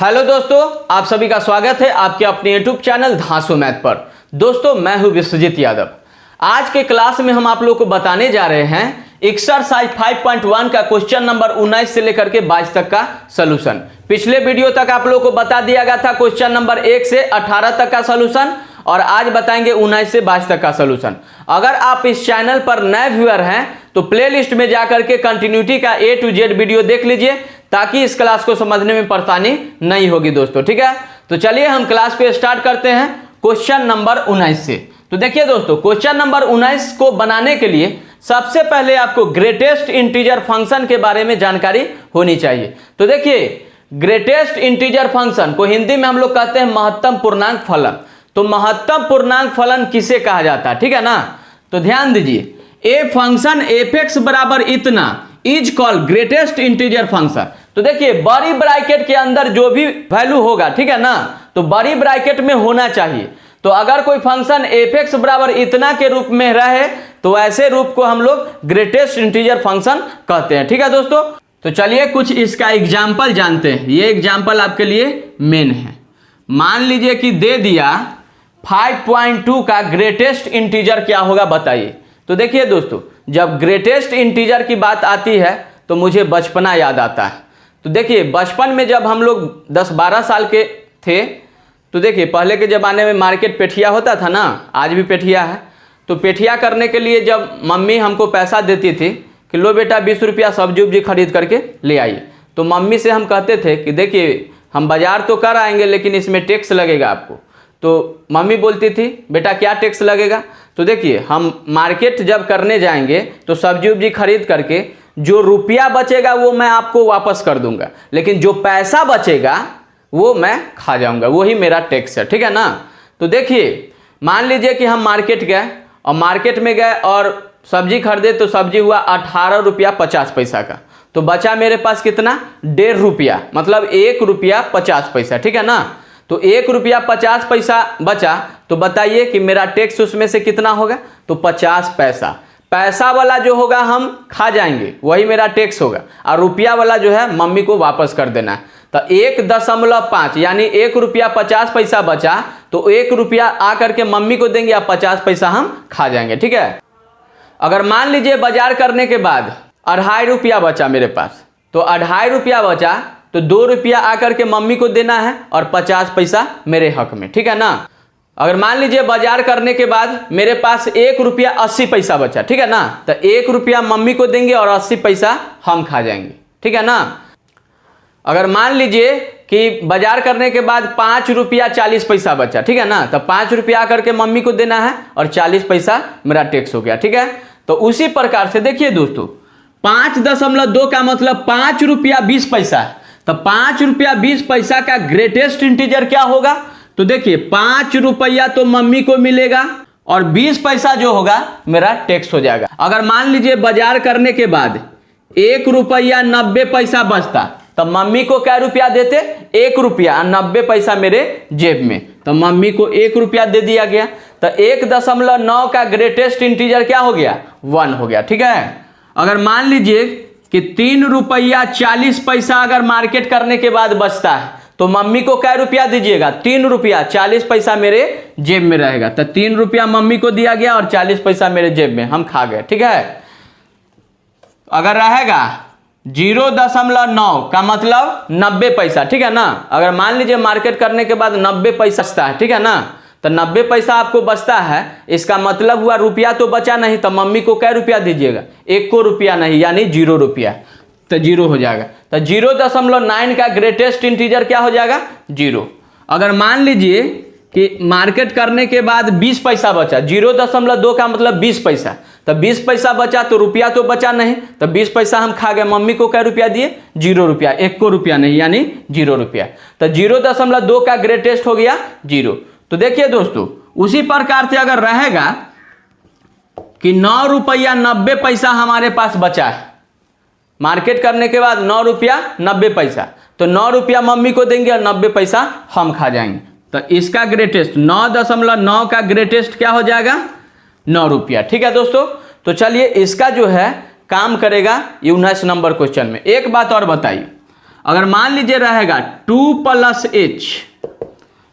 Hello दोस्तों, आप सभी का स्वागत है आपके अपने यूट्यूब चैनल धांसू मैथ पर। दोस्तों मैं हूं विश्वजीत यादव। आज के क्लास में हम आप लोगों को बताने जा रहे हैं एक्सरसाइज 5.1 का क्वेश्चन नंबर 19 से लेकर के 22 तक का सलूशन। पिछले वीडियो तक आप लोगों को बता दिया गया था क्वेश्चन नंबर 1 से 18 तक का सलूशन और आज बताएंगे 19 से 22 तक का सलूशन। अगर आप इस चैनल पर नए व्यूअर हैं तो प्लेलिस्ट में जाकर के कंटिन्यूटी का A to Z वीडियो देख लीजिए ताकि इस क्लास को समझने में परेशानी नहीं होगी दोस्तों। ठीक है, तो चलिए हम क्लास को स्टार्ट करते हैं क्वेश्चन नंबर 19 से। तो देखिए दोस्तों, क्वेश्चन नंबर 19 को बनाने के लिए सबसे पहले आपको ग्रेटेस्ट इंटीजर फंक्शन के बारे में जानकारी होनी चाहिए। तो देखिए, ग्रेटेस्ट इंटीजर फंक्शन को हिंदी में हम लोग कहते हैं महत्तम पूर्णांक फलन। तो महत्तम पूर्णांक फलन किसे कहा जाता है, ठीक है ना। तो ध्यान दीजिए, ए फंक्शन एफ बराबर इतना is call greatest integer function. तो देखिए, बड़ी ब्रैकेट के अंदर जो भी वैल्यू होगा, ठीक है ना, तो बड़ी ब्रैकेट में होना चाहिए। तो अगर कोई फंक्शन एफ बराबर इतना के रूप में रहे तो ऐसे रूप को हम लोग ग्रेटेस्ट इंटीजर फंक्शन कहते हैं। ठीक है दोस्तों, तो चलिए कुछ इसका एग्जाम्पल जानते हैं। ये एग्जाम्पल आपके लिए मेन है। मान लीजिए कि दे दिया 5.2 का ग्रेटेस्ट इंटीजर क्या होगा बताइए। तो देखिए दोस्तों, जब ग्रेटेस्ट इंटीजर की बात आती है तो मुझे बचपना याद आता है। तो देखिए, बचपन में जब हम लोग 10-12 साल के थे तो देखिए, पहले के ज़माने में मार्केट पेठिया होता था ना, आज भी पेठिया है। तो पेठिया करने के लिए जब मम्मी हमको पैसा देती थी कि लो बेटा 20 रुपया सब्जी उब्जी खरीद करके ले आइए, तो मम्मी से हम कहते थे कि देखिए हम बाजार तो कर आएंगे लेकिन इसमें टैक्स लगेगा आपको। तो मम्मी बोलती थी बेटा क्या टैक्स लगेगा। तो देखिए, हम मार्केट जब करने जाएंगे तो सब्जी उब्जी खरीद करके जो रुपया बचेगा वो मैं आपको वापस कर दूंगा, लेकिन जो पैसा बचेगा वो मैं खा जाऊंगा, वही मेरा टैक्स है। ठीक है ना। तो देखिए, मान लीजिए कि हम मार्केट गए और मार्केट में गए और सब्जी खरीदे तो सब्जी हुआ 18 रुपया 50 पैसा का। तो बचा मेरे पास कितना, 1.5 रुपया, मतलब 1 रुपया 50 पैसा। ठीक है ना। तो 1 रुपया 50 पैसा बचा, तो बताइए कि मेरा टैक्स उसमें से कितना होगा। तो 50 पैसा। पैसा वाला जो होगा हम खा जाएंगे, वही मेरा टैक्स होगा, और रुपया वाला जो है मम्मी को वापस कर देना है। तो 1.5 यानी 1 रुपया 50 पैसा बचा, तो 1 रुपया आकर के मम्मी को देंगे और 50 पैसा हम खा जाएंगे। ठीक है। अगर मान लीजिए बाजार करने के बाद 2.5 रुपया बचा मेरे पास, तो 2.5 रुपया बचा तो 2 रुपया आकर के मम्मी को देना है और 50 पैसा मेरे हक में। ठीक है ना। अगर मान लीजिए बाजार करने के बाद मेरे पास 1 रुपया 80 पैसा बचा, ठीक है ना, तो 1 रुपया मम्मी को देंगे और 80 पैसा हम खा जाएंगे। ठीक है ना। अगर मान लीजिए कि बाजार करने के बाद 5 रुपया 40 पैसा बचा, ठीक है ना, तो 5 रुपया आकर के मम्मी को देना है और 40 पैसा मेरा टैक्स हो गया। ठीक है। तो उसी प्रकार से देखिए दोस्तों, 5.2 का मतलब 5 रुपया 20 पैसा है। तो 5 रुपया 20 पैसा का ग्रेटेस्ट इंटीजर क्या होगा। तो देखिए, 5 रुपया तो मम्मी को मिलेगा और 20 पैसा जो होगा मेरा टैक्स हो जाएगा। अगर मान लीजिए बाजार करने के बाद 1 रुपया 90 पैसा बचता, तो मम्मी को क्या रुपया देते, 1 रुपया 90 पैसा मेरे जेब में, तो मम्मी को 1 रुपया दे दिया गया। तो 1.9 का ग्रेटेस्ट इंटीजर क्या हो गया, 1 हो गया। ठीक है। अगर मान लीजिए कि 3 रुपया 40 पैसा अगर मार्केट करने के बाद बचता है, तो मम्मी को क्या रुपया दीजिएगा, 3 रुपया 40 पैसा मेरे जेब में रहेगा। तो 3 रुपया मम्मी को दिया गया और 40 पैसा मेरे जेब में, हम खा गए। ठीक है। अगर रहेगा 0.9 का मतलब 90 पैसा, ठीक है ना। अगर मान लीजिए मार्केट करने के बाद 90 पैसा बचता है, ठीक है ना, तो 90 पैसा आपको बचता है, इसका मतलब हुआ रुपया तो बचा नहीं, तो मम्मी को क्या रुपया दीजिएगा, 1 रुपया नहीं, यानी 0 रुपया, तो 0 हो जाएगा। तो 0.9 का ग्रेटेस्ट इंटीजर क्या हो जाएगा, 0। अगर मान लीजिए कि मार्केट करने के बाद 20 पैसा बचा, 0.2 का मतलब 20 पैसा, तो 20 पैसा बचा तो रुपया तो बचा नहीं, तो 20 पैसा हम खा गए। मम्मी को क्या रुपया दिए, 0 रुपया, 1 रुपया नहीं, यानी 0 रुपया। तो 0.2 का ग्रेटेस्ट हो गया 0। तो देखिए दोस्तों, उसी प्रकार से अगर रहेगा कि 9 रुपया 90 पैसा हमारे पास बचा है, मार्केट करने के बाद 9 रुपया 90 पैसा, तो 9 रुपया मम्मी को देंगे और 90 पैसा हम खा जाएंगे। तो इसका ग्रेटेस्ट 9.9 का ग्रेटेस्ट क्या हो जाएगा, 9 रुपया। ठीक है दोस्तों। तो चलिए इसका जो है काम करेगा 19 नंबर क्वेश्चन में। एक बात और बताइए, अगर मान लीजिए रहेगा 2 प्लस एच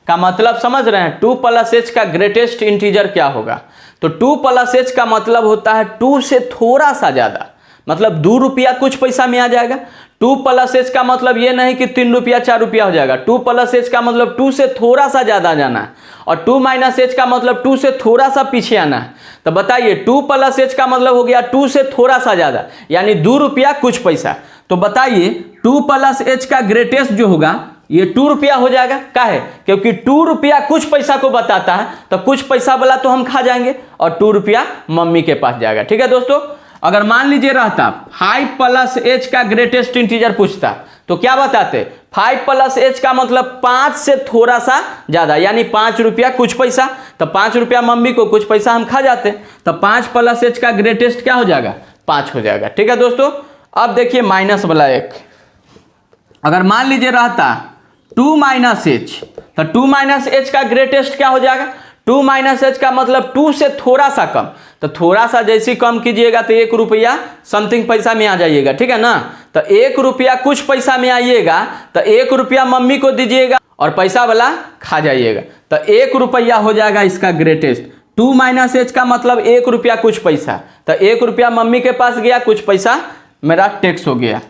का मतलब समझ रहे हैं, 2 प्लस एच का ग्रेटेस्ट इंटीजर क्या होगा? तो 2 प्लस एच का मतलब होता है 2 से थोड़ा सा ज्यादा, मतलब 2 रुपया कुछ पैसा में आ जाएगा। 2 प्लस एच का मतलब ये नहीं कि 3 रुपया 4 रुपया हो जाएगा। 2 प्लस एच का मतलब 2 से थोड़ा सा ज्यादा जाना है, और 2 माइनस एच का मतलब 2 से थोड़ा सा पीछे आना है। तो बताइए 2 प्लस एच का मतलब हो गया 2 से थोड़ा सा ज्यादा, यानी 2 रुपया कुछ पैसा। तो बताइए 2 प्लस एच का ग्रेटेस्ट जो होगा ये 2 रुपया हो जाएगा। काहे? क्योंकि 2 रुपया कुछ पैसा को बताता है, तो कुछ पैसा वाला तो हम खा जाएंगे और 2 रुपया मम्मी के पास जाएगा। ठीक है दोस्तों, अगर मान लीजिए रहता 5 प्लस एच का ग्रेटेस्ट इंटीजर पूछता तो क्या बताते? 5 प्लस एच का मतलब 5 से थोड़ा सा ज्यादा, यानी 5 रुपया कुछ पैसा। तो 5 रुपया मम्मी को कुछ पैसा हम खा जाते, तो 5 प्लस एच का ग्रेटेस्ट क्या हो जाएगा? 5 हो जाएगा। ठीक है दोस्तों, अब देखिए माइनस वाला एक, अगर मान लीजिए रहता 2 माइनस एच, तो 2 माइनस एच का ग्रेटेस्ट क्या हो जाएगा? 2 माइनस एच का मतलब 2 से थोड़ा सा कम, तो थोड़ा सा जैसे कम कीजिएगा तो 1 रुपया समथिंग पैसा में आ जाइएगा। ठीक है ना, तो 1 रुपया कुछ पैसा में आइएगा तो 1 रुपया मम्मी को दीजिएगा और पैसा वाला खा जाइएगा, तो 1 रुपया हो जाएगा इसका ग्रेटेस्ट। 2 माइनस एच का मतलब 1 रुपया कुछ पैसा, तो 1 रुपया मम्मी के पास गया, कुछ पैसा मेरा टैक्स हो गया।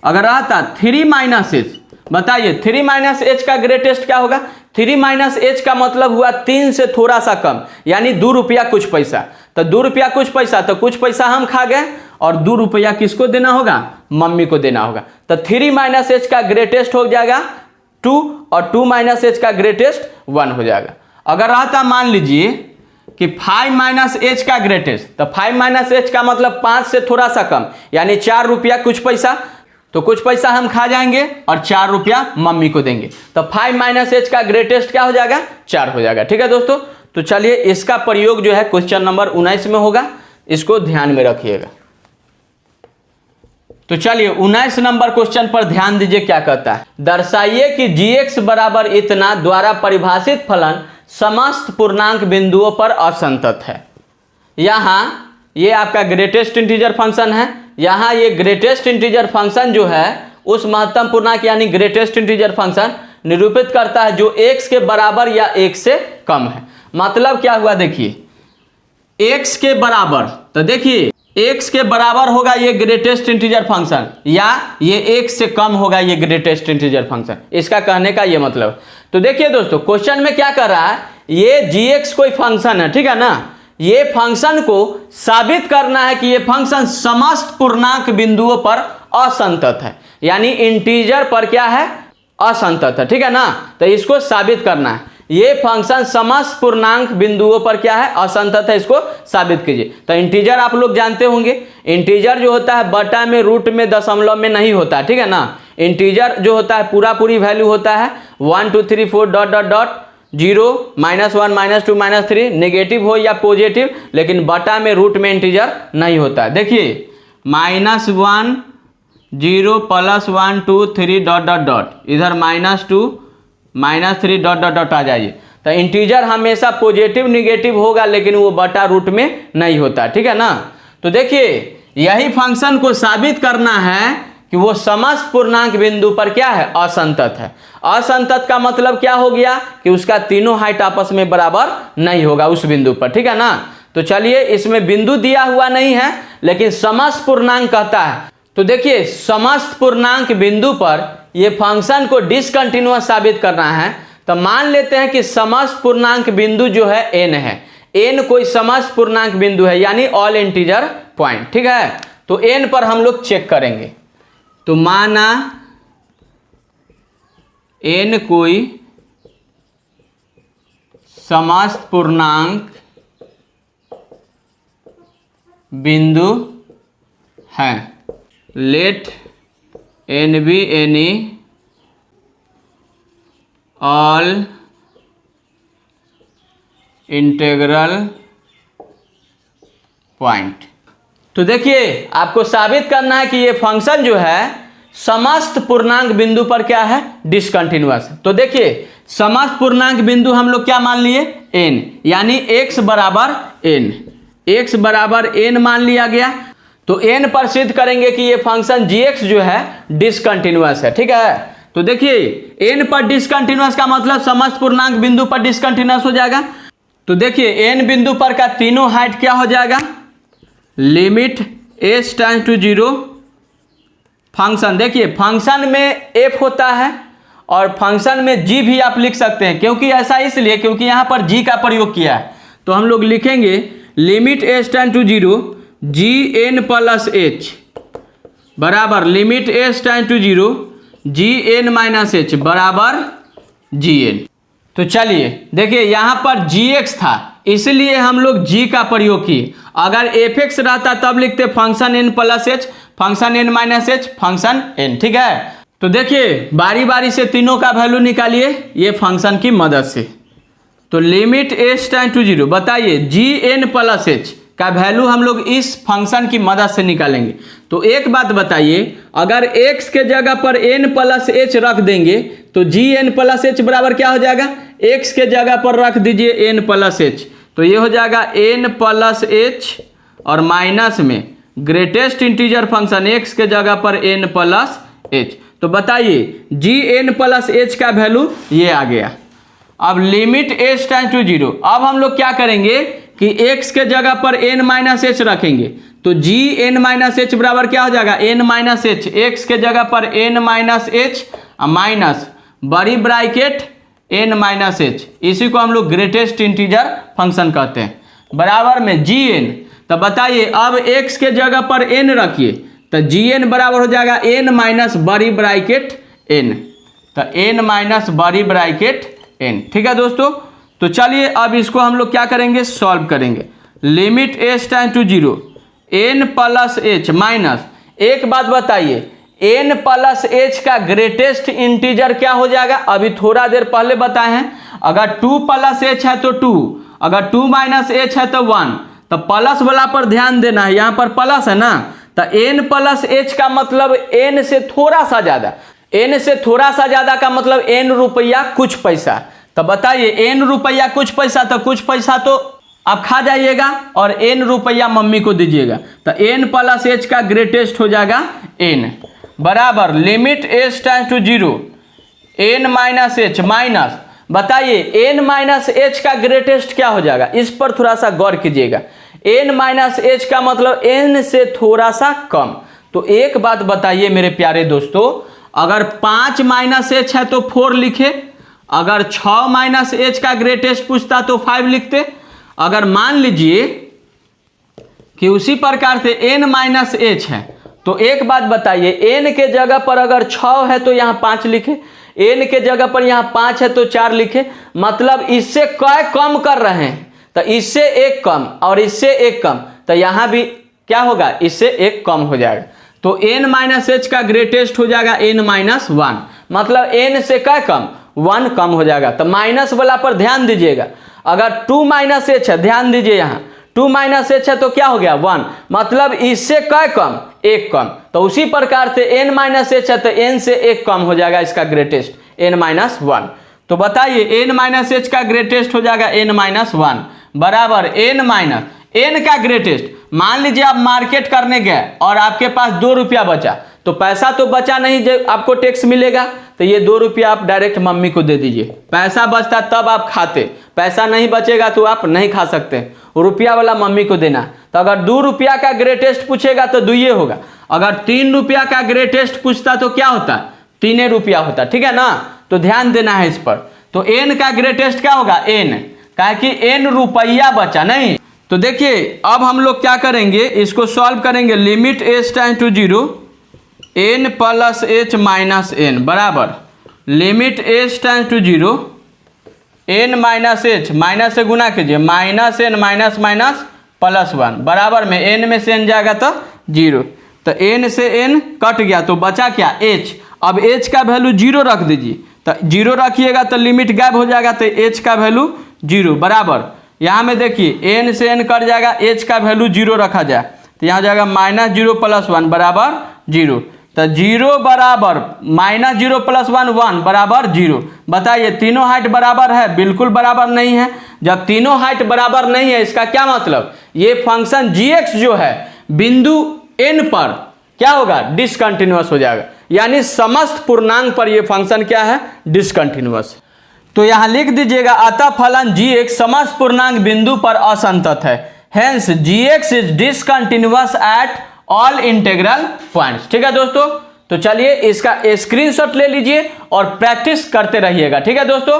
अगर आता 3 माइनस एच, बताइए 3 माइनस एच का ग्रेटेस्ट क्या होगा? 3 माइनस एच का मतलब हुआ 3 से थोड़ा सा कम, यानी 2 रुपया कुछ पैसा। तो 2 रुपया कुछ पैसा, तो कुछ पैसा हम खा गए और 2 रुपया किसको देना होगा? मम्मी को देना होगा। तो 3 माइनस एच का ग्रेटेस्ट हो जाएगा 2 और 2 माइनस एच का ग्रेटेस्ट 1 हो जाएगा। अगर आता मान लीजिए कि 5 माइनस एच का ग्रेटेस्ट, तो 5 माइनस एच का मतलब 5 से थोड़ा सा कम, यानी 4 रुपया कुछ पैसा, तो कुछ पैसा हम खा जाएंगे और 4 रुपया मम्मी को देंगे। तो 5 माइनस एच का ग्रेटेस्ट क्या हो जाएगा? 4 हो जाएगा। ठीक है दोस्तों, तो चलिए इसका प्रयोग जो है क्वेश्चन नंबर 19 में होगा, इसको ध्यान में रखिएगा। तो चलिए 19 नंबर क्वेश्चन पर ध्यान दीजिए, क्या कहता है? दर्शाइए कि gx बराबर इतना द्वारा परिभाषित फलन समस्त पूर्णांक बिंदुओं पर असंतत है। यहाँ ये आपका ग्रेटेस्ट इंटीजर फंक्शन है, यहाँ ये ग्रेटेस्ट इंटीजर फंक्शन जो है उस महत्तम पूर्णांक यानी ग्रेटेस्ट इंटीजर फंक्शन निरूपित करता है जो x के बराबर या 1 से कम है। मतलब क्या हुआ? देखिए x के बराबर, तो देखिए x के बराबर होगा ये ग्रेटेस्ट इंटीजर फंक्शन, या ये 1 से कम होगा ये ग्रेटेस्ट इंटीजर फंक्शन, इसका कहने का ये मतलब। तो देखिए दोस्तों क्वेश्चन में क्या कर रहा है, ये gx कोई फंक्शन है, ठीक है ना, ये फंक्शन को साबित करना है कि ये फंक्शन समस्त पूर्णांक बिंदुओं पर असंतत है, यानी इंटीजर पर क्या है? असंतत है। ठीक है ना, तो इसको साबित करना है, ये फंक्शन समस्त पूर्णांक बिंदुओं पर क्या है? असंतत है, इसको साबित कीजिए। तो इंटीजर आप लोग जानते होंगे, इंटीजर जो होता है बटा में, रूट में, दशमलव में नहीं होता है। ठीक है ना, इंटीजर जो होता है पूरा पूरी वैल्यू होता है 1 2 3 4 डॉट डॉट डॉट 0 -1 -2 -3, नेगेटिव हो या पॉजिटिव, लेकिन बटा में, रूट में इंटीजर नहीं होता है। देखिए -1 0 +1 2 3 डॉट डॉट डॉट, इधर -2 -3 डॉट डॉट डॉट आ जाइए। तो इंटीजर हमेशा पॉजिटिव निगेटिव होगा, लेकिन वो बटा रूट में नहीं होता। ठीक है ना, तो देखिए यही फंक्शन को साबित करना है कि वो समस्त पूर्णांक बिंदु पर क्या है? असंतत है। असंतत का मतलब क्या हो गया कि उसका तीनों हाइट आपस में बराबर नहीं होगा उस बिंदु पर। ठीक है ना, तो चलिए इसमें बिंदु दिया हुआ नहीं है, लेकिन समस्त पूर्णांक कहता है। तो देखिए समस्त पूर्णांक बिंदु पर ये फंक्शन को डिसकंटिन्यूअस साबित करना है, तो मान लेते हैं कि समस्त पूर्णांक बिंदु जो है n है, n कोई समस्त पूर्णांक बिंदु है, यानी ऑल इंटीजर पॉइंट। ठीक है, तो n पर हम लोग चेक करेंगे। तो माना n कोई समस्त पूर्णांक बिंदु है, let n be any all integral point. तो देखिए आपको साबित करना है कि ये फंक्शन जो है समस्त पूर्णांक बिंदु पर क्या है? डिसकंटिन्यूअस। तो देखिए समस्त पूर्णांक बिंदु हम लोग क्या मान लिए? n, यानी x बराबर n, x बराबर n मान लिया गया। तो n पर सिद्ध करेंगे कि ये फंक्शन gx जो है डिसकंटिन्यूअस है। ठीक है, तो देखिए n पर डिसकंटिन्यूअस का मतलब समस्त पूर्णांक बिंदु पर डिसकंटिन्यूअस हो जाएगा। तो देखिए n बिंदु पर का तीनों हाइट क्या हो जाएगा, limit h tends to 0 function. देखिए फंक्शन में f होता है और फंक्शन में g भी आप लिख सकते हैं, क्योंकि ऐसा इसलिए क्योंकि यहाँ पर g का प्रयोग किया है। तो हम लोग लिखेंगे limit h tends to 0 gn plus h बराबर limit h tends to 0 gn minus h बराबर gn। तो चलिए देखिए यहाँ पर gx था इसलिए हम लोग g का प्रयोग किए। अगर fx रहता तब लिखते function n plus h, function n minus h, function n। ठीक है, तो देखिए बारी बारी से तीनों का वैल्यू निकालिए ये फंक्शन की मदद से। तो लिमिट h टाइम्स टू 0 बताइए gn प्लस h का वैल्यू हम लोग इस फंक्शन की मदद से निकालेंगे। तो एक बात बताइए, अगर x के जगह पर n प्लस h रख देंगे तो gn प्लस h बराबर क्या हो जाएगा, x के जगह पर रख दीजिए n प्लस h, तो ये हो जाएगा n प्लस h और माइनस में ग्रेटेस्ट इंटीजर फंक्शन x के जगह पर n प्लस h। तो बताइए gn प्लस h का वैल्यू ये आ गया। अब लिमिट h टाइम्स टू 0, अब हम लोग क्या करेंगे कि x के जगह पर n माइनस h रखेंगे तो gn माइनस h बराबर क्या हो जाएगा, n माइनस h, x के जगह पर n माइनस h माइनस बड़ी ब्रैकेट n माइनस h, इसी को हम लोग ग्रेटेस्ट इंटीजर फंक्शन कहते हैं, बराबर में gn। तो बताइए अब x के जगह पर n रखिए तो gn बराबर हो जाएगा n माइनस बड़ी ब्रैकेट n, तो n माइनस बड़ी ब्रैकेट n। ठीक है दोस्तों, तो चलिए अब इसको हम लोग क्या करेंगे, सॉल्व करेंगे। Limit h tends to 0 n plus h minus, एक बात बताइए n प्लस h का ग्रेटेस्ट इंटीजर क्या हो जाएगा, अभी थोड़ा देर पहले बताए हैं। अगर 2 प्लस h है तो 2, अगर 2 माइनस h है तो 1, तो प्लस वाला पर ध्यान देना है, यहाँ पर प्लस है ना, तो n प्लस h का मतलब n से थोड़ा सा ज़्यादा, n से थोड़ा सा ज़्यादा का मतलब n रुपया कुछ पैसा। तो बताइए n रुपया कुछ पैसा, तो कुछ पैसा तो आप खा जाइएगा और n रुपया मम्मी को दीजिएगा, तो n प्लस h का ग्रेटेस्ट हो जाएगा n बराबर limit h tends to 0 n minus h minus, बताइए n माइनस h का ग्रेटेस्ट क्या हो जाएगा, इस पर थोड़ा सा गौर कीजिएगा। n माइनस h का मतलब n से थोड़ा सा कम। तो एक बात बताइए मेरे प्यारे दोस्तों, अगर 5 माइनस h है तो 4 लिखे, अगर 6 माइनस h का ग्रेटेस्ट पूछता तो 5 लिखते। अगर मान लीजिए कि उसी प्रकार से n माइनस h है तो एक बात बताइए n के जगह पर अगर 6 है तो यहाँ 5 लिखे, n के जगह पर यहाँ 5 है तो 4 लिखे, मतलब इससे कै कम कर रहे हैं, तो इससे एक कम और इससे एक कम, तो यहाँ भी क्या होगा, इससे एक कम हो जाएगा। तो n माइनस h का ग्रेटेस्ट हो जाएगा n माइनस 1, मतलब n से क्या कम, 1 कम हो जाएगा। तो माइनस वाला पर ध्यान दीजिएगा, अगर 2 माइनस h है, ध्यान दीजिए यहाँ 2 माइनस h है तो क्या हो गया 1, मतलब इससे क्या कम, एक कम। तो उसी प्रकार से n माइनस h है तो n से एक कम हो जाएगा इसका ग्रेटेस्ट n माइनस 1। तो बताइए n माइनस h का ग्रेटेस्ट हो जाएगा n माइनस 1 बराबर n माइनस n का ग्रेटेस्ट। मान लीजिए आप मार्केट करने गए और आपके पास 2 रुपया बचा, तो पैसा तो बचा नहीं जो आपको टैक्स मिलेगा, तो ये 2 रुपया आप डायरेक्ट मम्मी को दे दीजिए। पैसा बचता तब आप खाते, पैसा नहीं बचेगा तो आप नहीं खा सकते, रुपया वाला मम्मी को देना। तो अगर 2 रुपया का ग्रेटेस्ट पूछेगा तो 2 होगा, अगर 3 रुपया का ग्रेटेस्ट पूछता तो क्या होता, 3 रुपया होता। ठीक है ना, तो ध्यान देना है इस पर। तो n का ग्रेटेस्ट क्या होगा n, कहा कि n रुपया बचा नहीं। तो देखिए अब हम लोग क्या करेंगे, इसको सॉल्व करेंगे। Limit h tends to 0 n plus h minus n बराबर limit h tends to 0 n minus h, minus से गुना कीजिए, minus n minus minus plus 1 बराबर में n में से n जाएगा तो 0, तो n से n कट गया तो बचा क्या h। अब h का वैल्यू 0 रख दीजिए, तो 0 रखिएगा तो लिमिट गायब हो जाएगा, तो h का वैल्यू 0 बराबर, यहाँ में देखिए n से n कट जाएगा, h का वैल्यू 0 रखा जाए तो यहाँ जाएगा माइनस 0 प्लस 1 बराबर 0, तो 0 बराबर माइनस 0 प्लस 1 1 बराबर 0। बताइए तीनों हाइट बराबर है, बिल्कुल बराबर नहीं है। जब तीनों हाइट बराबर नहीं है इसका क्या मतलब, ये फंक्शन gx जो है बिंदु n पर क्या होगा, डिसकंटिन्यूअस हो जाएगा, यानी समस्त पूर्णांक पर ये फंक्शन क्या है, डिसकंटिन्यूअस। तो यहां लिख दीजिएगा अतः फलन g समस्त पूर्णांक बिंदु पर असंतत है, hence gx is discontinuous at all integral points. ठीक है दोस्तों, तो चलिए इसका स्क्रीनशॉट ले लीजिए और प्रैक्टिस करते रहिएगा। ठीक है दोस्तों,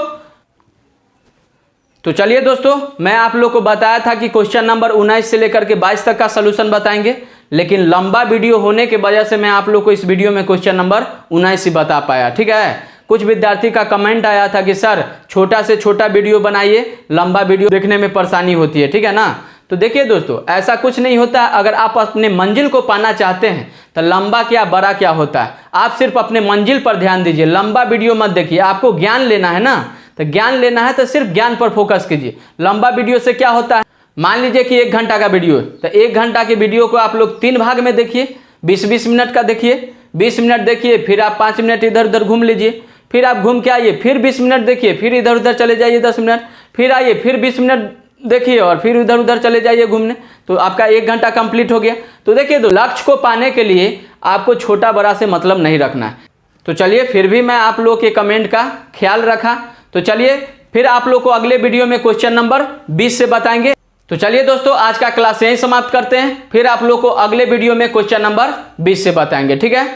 तो चलिए दोस्तों, मैं आप लोग को बताया था कि क्वेश्चन नंबर 19 से लेकर के 22 तक का सलूशन बताएंगे, लेकिन लंबा वीडियो होने की वजह से मैं आप लोग को इस वीडियो में क्वेश्चन नंबर 19 ही बता पाया। ठीक है, कुछ विद्यार्थी का कमेंट आया था कि सर छोटा से छोटा वीडियो बनाइए, लंबा वीडियो देखने में परेशानी होती है। ठीक है ना, तो देखिए दोस्तों, ऐसा कुछ नहीं होता। अगर आप अपने मंजिल को पाना चाहते हैं तो लंबा क्या बड़ा क्या होता है, आप सिर्फ अपने मंजिल पर ध्यान दीजिए, लंबा वीडियो मत देखिए। आपको ज्ञान लेना है ना, तो ज्ञान लेना है तो सिर्फ ज्ञान पर फोकस कीजिए। लंबा वीडियो से क्या होता है, मान लीजिए कि 1 घंटा का वीडियो है, तो 1 घंटा के वीडियो को आप लोग 3 भाग में देखिए, 20-20 मिनट का देखिए, 20 मिनट देखिए, फिर आप 5 मिनट इधर उधर घूम लीजिए, फिर आप घूम के आइए, फिर 20 मिनट देखिए, फिर इधर उधर चले जाइए 10 मिनट, फिर आइए, फिर 20 मिनट देखिए और फिर इधर उधर चले जाइए घूमने, तो आपका 1 घंटा कंप्लीट हो गया। तो देखिए, तो लक्ष्य को पाने के लिए आपको छोटा बड़ा से मतलब नहीं रखना है। तो चलिए, फिर भी मैं आप लोग के कमेंट का ख्याल रखा, तो चलिए फिर आप लोग को अगले वीडियो में क्वेश्चन नंबर 20 से बताएंगे। तो चलिए दोस्तों, आज का क्लास यहीं समाप्त करते हैं, फिर आप लोग को अगले वीडियो में क्वेश्चन नंबर 20 से बताएंगे। ठीक है।